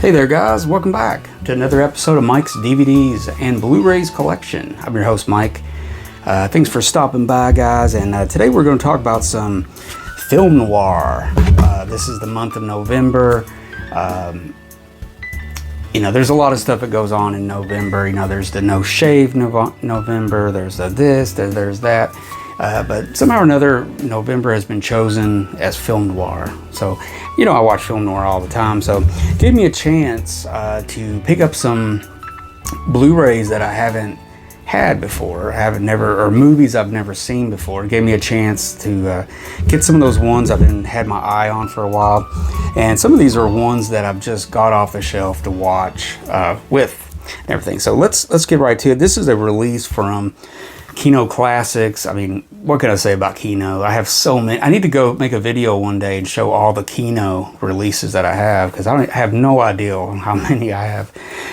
Hey there guys, welcome back to another episode of Mike's DVDs and Blu-rays Collection. I'm your host Mike. Thanks for stopping by guys, and today we're going to talk about some film noir. This is the month of November. There's a lot of stuff that goes on in November. There's the no shave November, there's there's that. But somehow or another, November has been chosen as film noir. So, I watch film noir all the time. So, it gave me a chance to pick up some Blu-rays that I haven't had before, or movies I've never seen before. It gave me a chance to get some of those ones I've had my eye on for a while. And some of these are ones that I've just got off the shelf to watch with and everything. So let's get right to it. This is a release from Kino Classics. I mean, what can I say about Kino? I have so many. I need to go make a video one day and show all the Kino releases that I have, because I have no idea how many I have.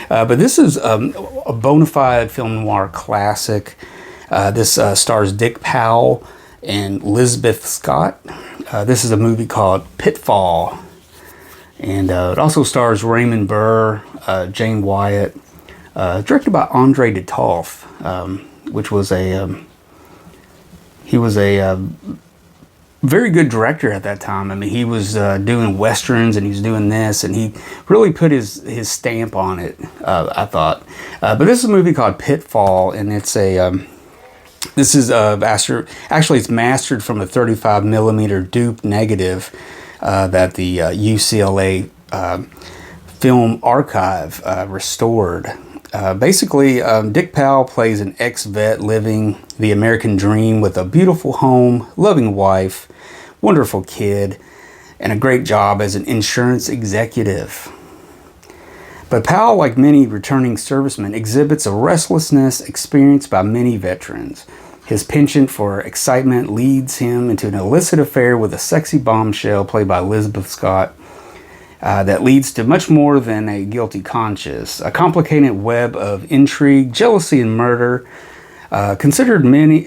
But this is a bona fide film noir classic. This stars Dick Powell and Lisbeth Scott. This is a movie called Pitfall. And it also stars Raymond Burr, Jane Wyatt. Directed by Andre de Toth. Which was he was a very good director at that time. I mean, he was doing westerns and he's doing this, and he really put his stamp on it, I thought. But this is a movie called Pitfall, and it's this is actually it's mastered from a 35mm dupe negative that the UCLA Film Archive restored. Basically, Dick Powell plays an ex-vet living the American dream with a beautiful home, loving wife, wonderful kid, and a great job as an insurance executive. But Powell, like many returning servicemen, exhibits a restlessness experienced by many veterans. His penchant for excitement leads him into an illicit affair with a sexy bombshell played by Elizabeth Scott. That leads to much more than a guilty conscience. A complicated web of intrigue, jealousy, and murder. Considered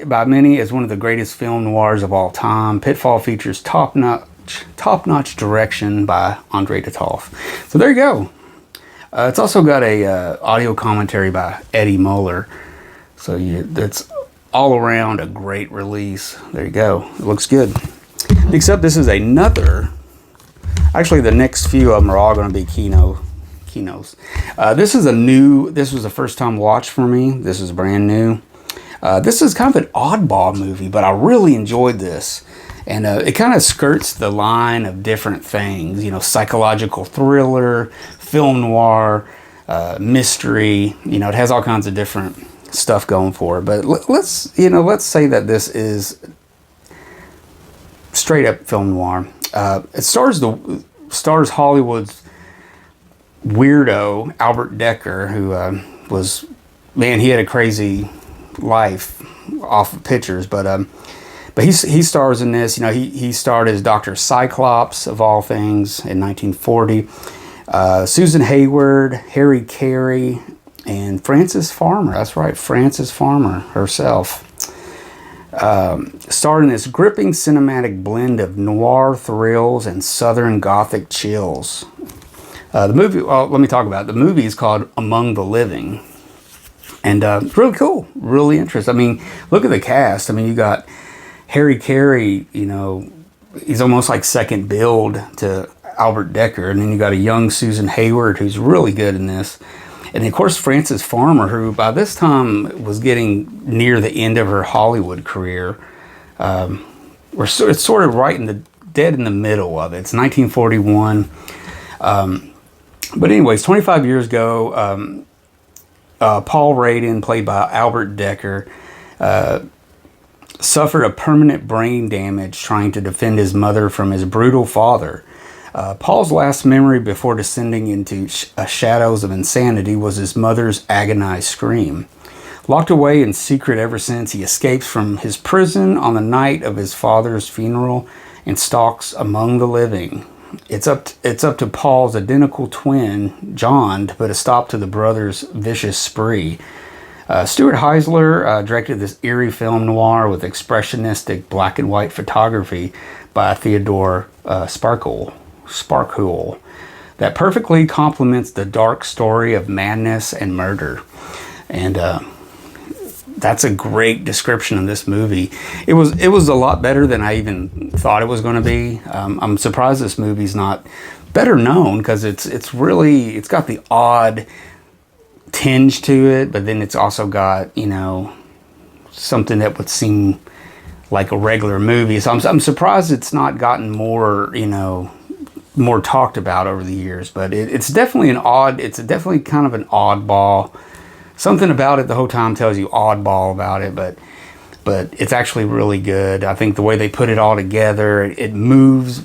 by many as one of the greatest film noirs of all time, Pitfall features top-notch direction by Andre de Toth. So there you go. It's also got a audio commentary by Eddie Muller. So that's all around a great release. There you go. It looks good. Except this is another. Actually, the next few of them are all going to be Kinos. This was a first time watch for me. This is brand new. This is kind of an oddball movie, but I really enjoyed this. And it kind of skirts the line of different things, psychological thriller, film noir, mystery. It has all kinds of different stuff going for it. But let's say that this is straight up film noir. It stars Hollywood's weirdo Albert Decker, who he had a crazy life off of pictures, but he stars in this. He starred as Dr. Cyclops of all things in 1940. Susan Hayward, Harry Carey, and Frances Farmer. That's right, Frances Farmer herself. Starred in this gripping cinematic blend of noir thrills and southern gothic chills. The movie, let me talk about it. The movie is called Among the Living. And it's really cool, really interesting. I mean, look at the cast. I mean, you got Harry Carey, he's almost like second build to Albert Decker. And then you got a young Susan Hayward who's really good in this. And of course, Frances Farmer, who by this time was getting near the end of her Hollywood career. It's sort of dead in the middle of it. It's 1941. But anyways, 25 years ago, Paul Radin, played by Albert Decker, suffered a permanent brain damage trying to defend his mother from his brutal father. Paul's last memory before descending into shadows of insanity was his mother's agonized scream. Locked away in secret ever since, he escapes from his prison on the night of his father's funeral and stalks among the living. It's up to Paul's identical twin, John, to put a stop to the brothers' vicious spree. Stuart Heisler directed this eerie film noir with expressionistic black and white photography by Theodore Sparkle. that perfectly complements the dark story of madness and murder. And that's a great description of this movie. It was a lot better than I even thought it was going to be. I'm surprised this movie's not better known, because it's got the odd tinge to it, but then it's also got, you know, something that would seem like a regular movie. So I'm surprised it's not gotten more, you know, more talked about over the years. But it's definitely definitely kind of an oddball. Something about it the whole time tells you oddball about it, but it's actually really good. I think the way they put it all together, it moves.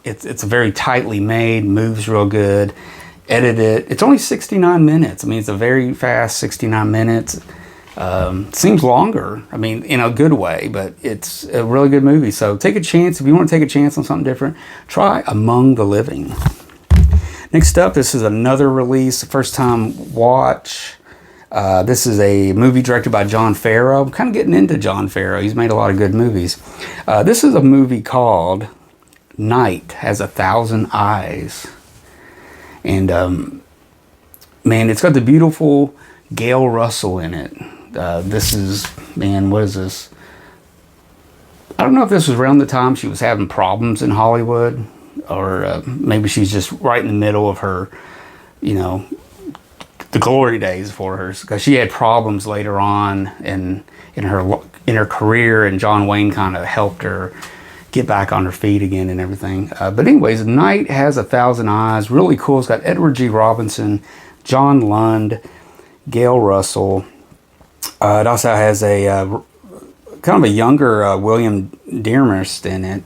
It's very tightly made, moves real good. Edited. It's only 69 minutes. I mean, it's a very fast 69 minutes. Seems longer, I mean, in a good way, but it's a really good movie. So take a chance. If you want to take a chance on something different, try Among the Living. Next up, this is another release, first time watch. This is a movie directed by John Farrow. I'm kind of getting into John Farrow. He's made a lot of good movies. This is a movie called Night Has a Thousand Eyes. And, man, it's got the beautiful Gail Russell in it. This is, man, what is this? I don't know if this was around the time she was having problems in Hollywood, or maybe she's just right in the middle of her, you know, the glory days for her, because she had problems later on in her career, and John Wayne kind of helped her get back on her feet again and everything. But anyways, Night Has a Thousand Eyes, really cool. It's got Edward G. Robinson, John Lund, Gail Russell. It also has a kind of a younger William Dearmast in it.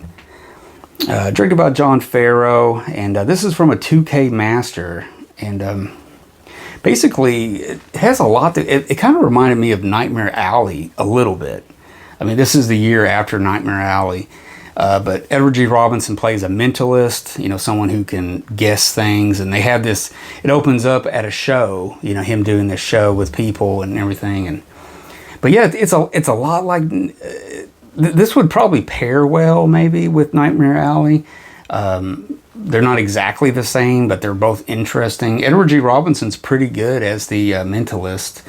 Directed by John Farrow, and this is from a 2K master. And basically, it has a lot to it. Kind of reminded me of Nightmare Alley a little bit. I mean, this is the year after Nightmare Alley. But Edward G. Robinson plays a mentalist, you know, someone who can guess things. And they have this, it opens up at a show, you know, him doing this show with people and everything. But yeah, it's a lot like, this would probably pair well maybe with Nightmare Alley. They're not exactly the same, but they're both interesting. Edward G. Robinson's pretty good as the mentalist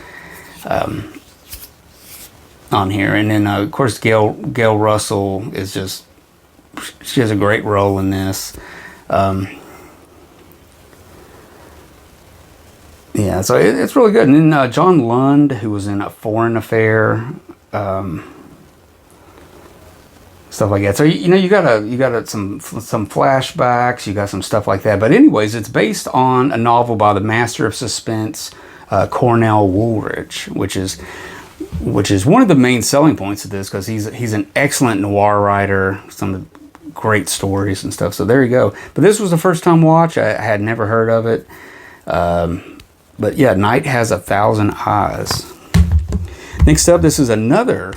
on here. And then, of course, Gail Russell is just, she has a great role in this. Yeah, so it's really good. And then John Lund, who was in A Foreign Affair, stuff like that. So you know, you got some flashbacks, you got some stuff like that. But anyways, it's based on a novel by the master of suspense, Cornell Woolrich, which is one of the main selling points of this, because he's an excellent noir writer, some great stories and stuff. So there you go. But this was the first time watch. I had never heard of it. But yeah, Night Has a Thousand Eyes. Next up, this is another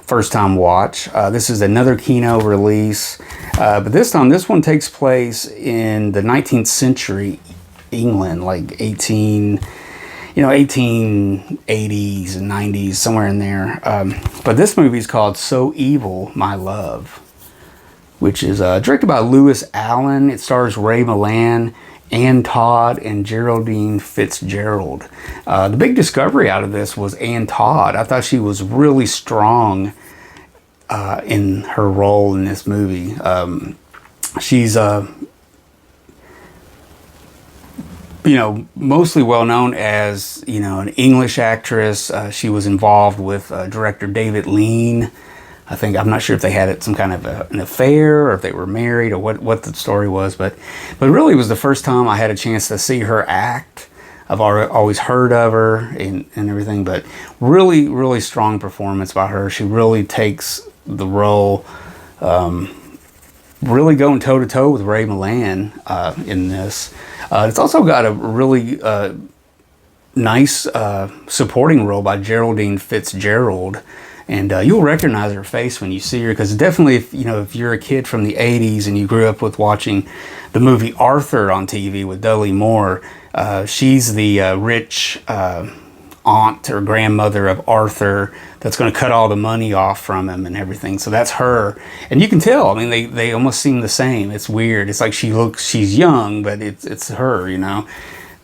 first time watch. This is another Kino release. But this time, this one takes place in the 19th century England, like 1880s and 90s, somewhere in there. But this movie is called So Evil, My Love, which is directed by Lewis Allen. It stars Ray Milland, Ann Todd, and Geraldine Fitzgerald. The big discovery out of this was Ann Todd. I thought she was really strong in her role in this movie. She's mostly well known as, an English actress. She was involved with director David Lean. I'm not sure if they had some kind of an affair, or if they were married, or what the story was, but really it was the first time I had a chance to see her act. I've always heard of her and everything, but really, really strong performance by her. She really takes the role, really going toe-to-toe with Ray Milland in this. It's also got a really nice supporting role by Geraldine Fitzgerald. And you'll recognize her face when you see her, because definitely, if you're a kid from the 80s and you grew up with watching the movie Arthur on TV with Dudley Moore, she's the rich aunt or grandmother of Arthur that's going to cut all the money off from him and everything. So that's her, and you can tell. I mean, they almost seem the same. It's weird. It's like she's young, but it's her, you know.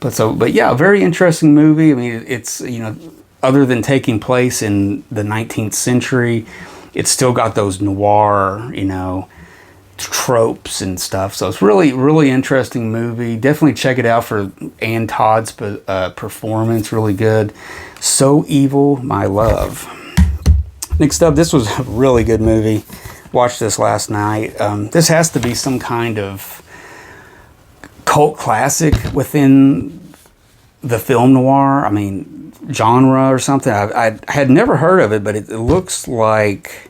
But yeah, a very interesting movie. I mean, it's, you know, other than taking place in the 19th century, it's still got those noir, you know, tropes and stuff. So it's really interesting movie. Definitely check it out for Ann Todd's performance. Really good. So Evil, My Love. Next up, this was a really good movie. Watched this last night. This has to be some kind of cult classic within the film noir, I mean, genre or something. I had never heard of it, but it looks like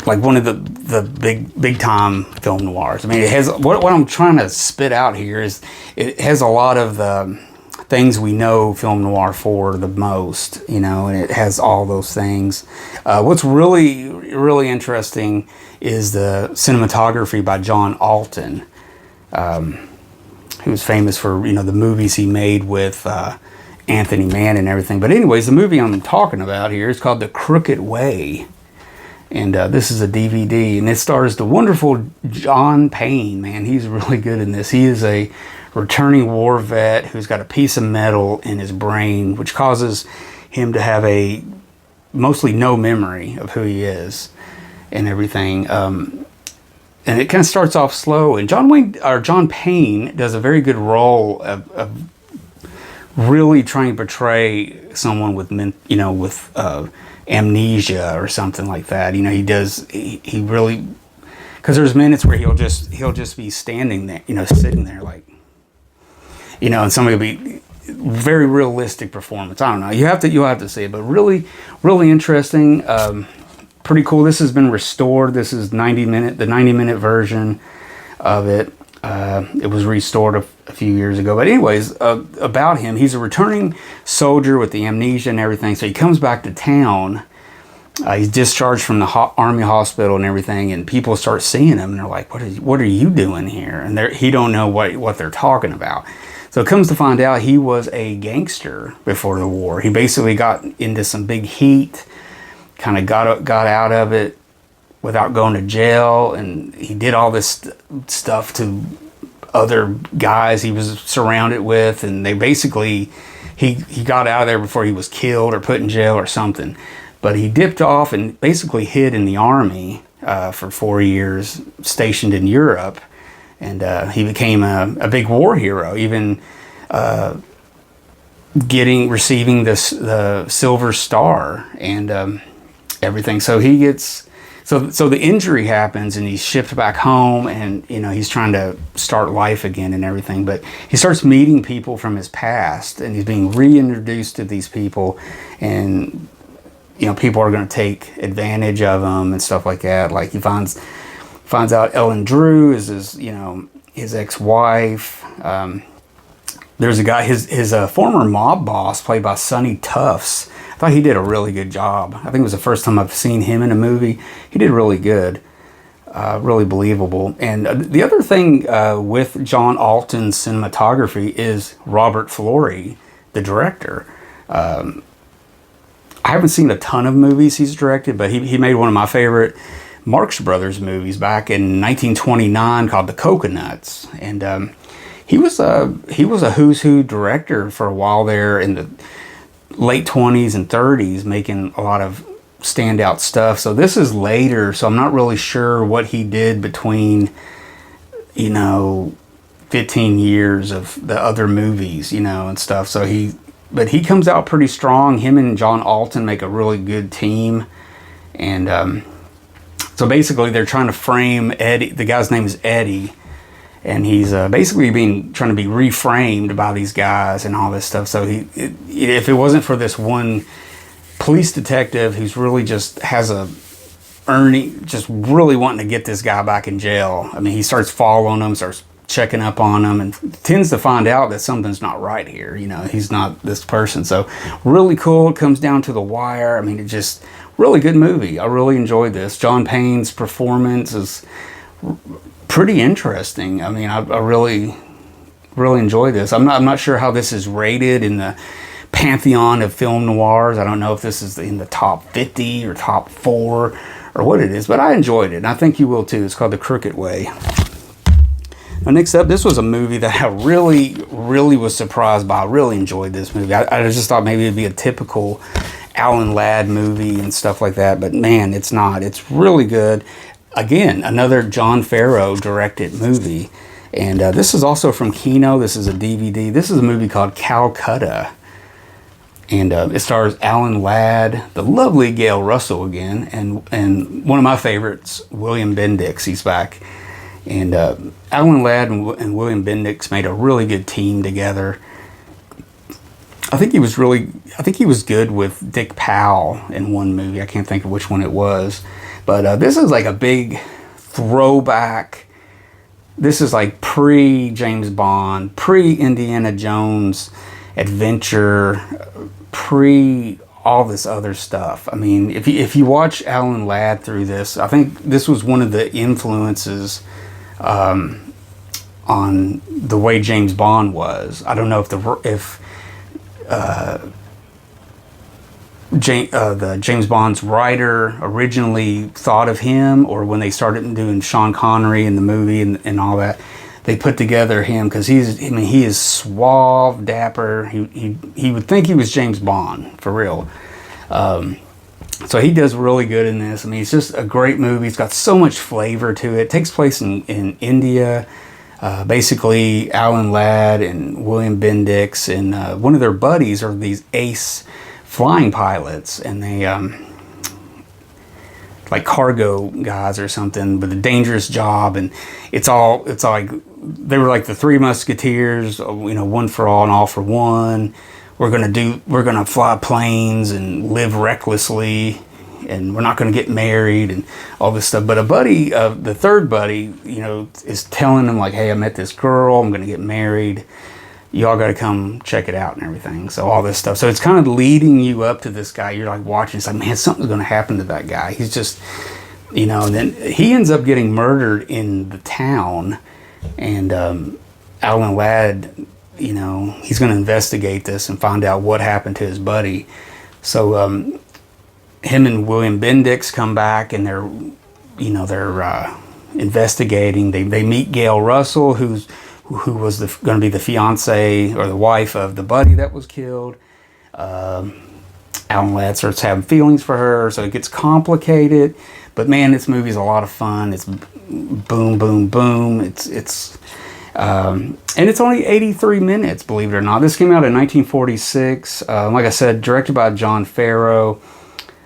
one of the big time film noirs. I mean, it has what I'm trying to spit out here is it has a lot of the things we know film noir for the most, you know, and it has all those things. What's really interesting is the cinematography by John Alton, who's famous for, you know, the movies he made with Anthony Mann and everything. But anyways, the movie I'm talking about here is called The Crooked Way. And this is a DVD, and it stars the wonderful John Payne. Man, he's really good in this. He is a returning war vet who's got a piece of metal in his brain, which causes him to have a mostly no memory of who he is and everything. And it kind of starts off slow. And John Payne does a very good role of really trying to portray someone with amnesia or something like that. You know, he really, because there's minutes where he'll just be standing there, you know, sitting there like, you know, and somebody will be very realistic performance. I don't know. You'll have to see it, but really interesting. Pretty cool. This has been restored. This is the 90-minute version of it. It was restored a few years ago. But anyways, about him, he's a returning soldier with the amnesia and everything. So he comes back to town. He's discharged from the army hospital and everything, and people start seeing him, and they're like, "What are you doing here?" And he don't know what they're talking about. So it comes to find out he was a gangster before the war. He basically got into some big heat, kind of got out of it without going to jail, and he did all this stuff to other guys he was surrounded with, and they basically he got out of there before he was killed or put in jail or something. But he dipped off and basically hid in the army for 4 years, stationed in Europe, and he became a big war hero, even receiving the Silver Star and everything. So he gets so the injury happens, and he's shipped back home, and you know he's trying to start life again and everything. But he starts meeting people from his past, and he's being reintroduced to these people, and you know people are going to take advantage of him and stuff like that. Like he finds out Ellen Drew is his ex-wife. There's a guy, his former mob boss, played by Sonny Tufts. I thought he did a really good job. I think it was the first time I've seen him in a movie. He did really good, really believable. And the other thing with John Alton's cinematography is Robert Florey, the director. I haven't seen a ton of movies he's directed, but he made one of my favorite Marx Brothers movies back in 1929 called The Coconuts. And he was a who's who director for a while there in the late 20s and 30s, making a lot of standout stuff. So this is later, so I'm not really sure what he did between 15 years of the other movies, and stuff. So he comes out pretty strong. Him and John Alton make a really good team. And so basically they're trying to frame Eddie. The guy's name is Eddie, and he's basically trying to be reframed by these guys and all this stuff. So if it wasn't for this one police detective who's really just just really wanting to get this guy back in jail. I mean, he starts following him, starts checking up on him, and tends to find out that something's not right here. He's not this person. So really cool. It comes down to the wire. I mean, it just really good movie. I really enjoyed this. John Payne's performance is pretty interesting. I mean, I really really enjoyed this. I'm not sure how this is rated in the pantheon of film noirs. I don't know if this is in the top 50 or top 4 or what it is, but I enjoyed it, and I think you will too. It's called The Crooked Way. Now, next up, this was a movie that I really was surprised by. I really enjoyed this movie. I just thought maybe it'd be a typical Alan Ladd movie and stuff like that, but man, it's not. It's really good. Again, another John Farrow directed movie, and this is also from Kino. This is a DVD. This is a movie called Calcutta. And it stars Alan Ladd, the lovely Gail Russell again, and one of my favorites, William Bendix. He's back. And Alan Ladd and William Bendix made a really good team together. I think he was good with Dick Powell in one movie. I can't think of which one it was. But this is like a big throwback. This is like pre-James Bond, pre-Indiana Jones adventure, pre all this other stuff. I mean, if you watch Alan Ladd through this, I think this was one of the influences on the way James Bond was. I don't know if the James Bond's writer originally thought of him, or when they started doing Sean Connery in the movie and all that, they put together him, because he is suave, dapper. He would think he was James Bond for real. So he does really good in this. I mean, it's just a great movie. It's got so much flavor to it. It takes place in India. Basically, Alan Ladd and William Bendix and one of their buddies are these ace flying pilots, and they like cargo guys or something with a dangerous job, and it's like they were like the Three Musketeers, one for all and all for one. We're gonna fly planes and live recklessly, and we're not gonna get married and all this stuff. But a buddy, the third buddy, is telling them like, hey, I met this girl, I'm gonna get married. Y'all got to come check it out and everything. So all this stuff. So it's kind of leading you up to this guy. You're like watching. It's like, man, something's going to happen to that guy. He's just, and then he ends up getting murdered in the town. And Alan Ladd, he's going to investigate this and find out what happened to his buddy. So him and William Bendix come back, and they're investigating. They meet Gail Russell, who was going to be the fiance or the wife of the buddy that was killed. Alan Ladd starts having feelings for her, so it gets complicated. But man, this movie's a lot of fun. It's boom, boom, boom. And it's only 83 minutes, believe it or not. This came out in 1946. Like I said, directed by John Farrow,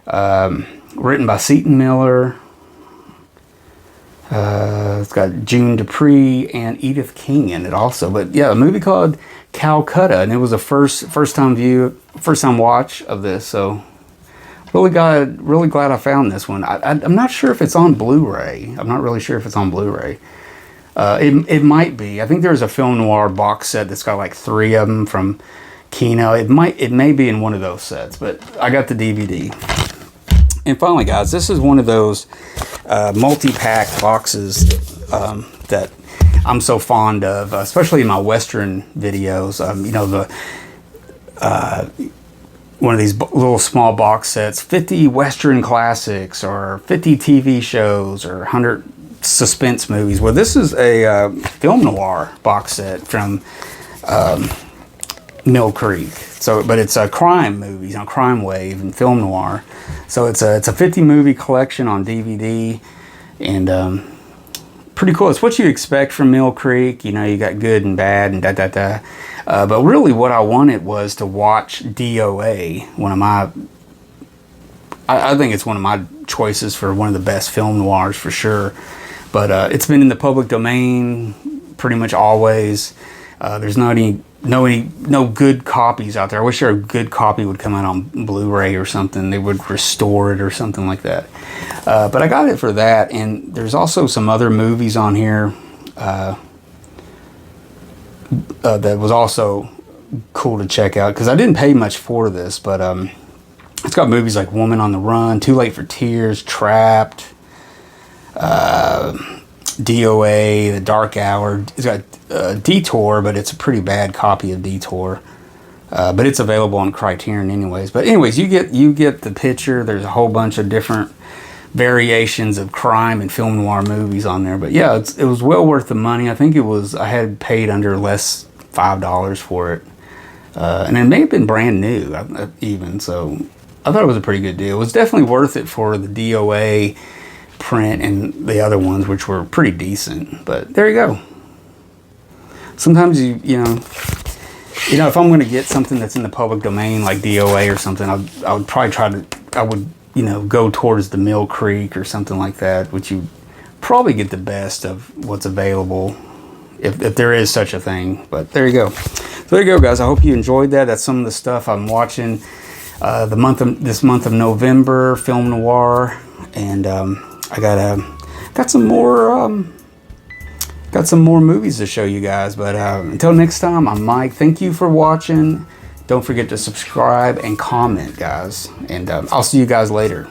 written by Seton Miller. It's got June Dupree and Edith King in it also. But yeah, a movie called Calcutta, and it was a first time watch of this. So really glad I found this one. I'm not sure if it's on Blu-ray. I'm not really sure if it's on Blu-ray. It might be. I think there's a film noir box set that's got like 3 of them from Kino. It may be in one of those sets, but I got the DVD. And finally, guys, this is one of those multi-pack boxes that I'm so fond of, especially in my Western videos. One of these little small box sets, 50 Western classics, or 50 TV shows, or 100 suspense movies. Well, this is a film noir box set from Mill Creek. But it's a crime movies, crime wave and film noir. So it's a 50 movie collection on DVD, and pretty cool. It's what you expect from Mill Creek. You got good and bad and da. But really, what I wanted was to watch DOA. I think it's one of my choices for one of the best film noirs for sure. But it's been in the public domain pretty much always. There's no good copies out there. I wish a good copy would come out on Blu-ray or something. They would restore it or something like that. But I got it for that, and there's also some other movies on here that was also cool to check out, because I didn't pay much for this, but it's got movies like Woman on the Run, Too Late for Tears, Trapped, DOA, The Dark Hour. It's got Detour, but it's a pretty bad copy of Detour. But it's available on Criterion anyways. But anyways, you get the picture. There's a whole bunch of different variations of crime and film noir movies on there. But yeah, it was well worth the money. I think I had paid under less $5 for it. And it may have been brand new even. So I thought it was a pretty good deal. It was definitely worth it for the DOA print and the other ones, which were pretty decent. But there you go. Sometimes you know, if I'm going to get something that's in the public domain like DOA or something, I would probably go towards the Mill Creek or something like that, which you probably get the best of what's available, if there is such a thing. But there you go. So there you go, guys. I hope you enjoyed that. That's some of the stuff I'm watching this month of November, film noir, and I got some more movies to show you guys. But until next time, I'm Mike. Thank you for watching. Don't forget to subscribe and comment, guys. And I'll see you guys later.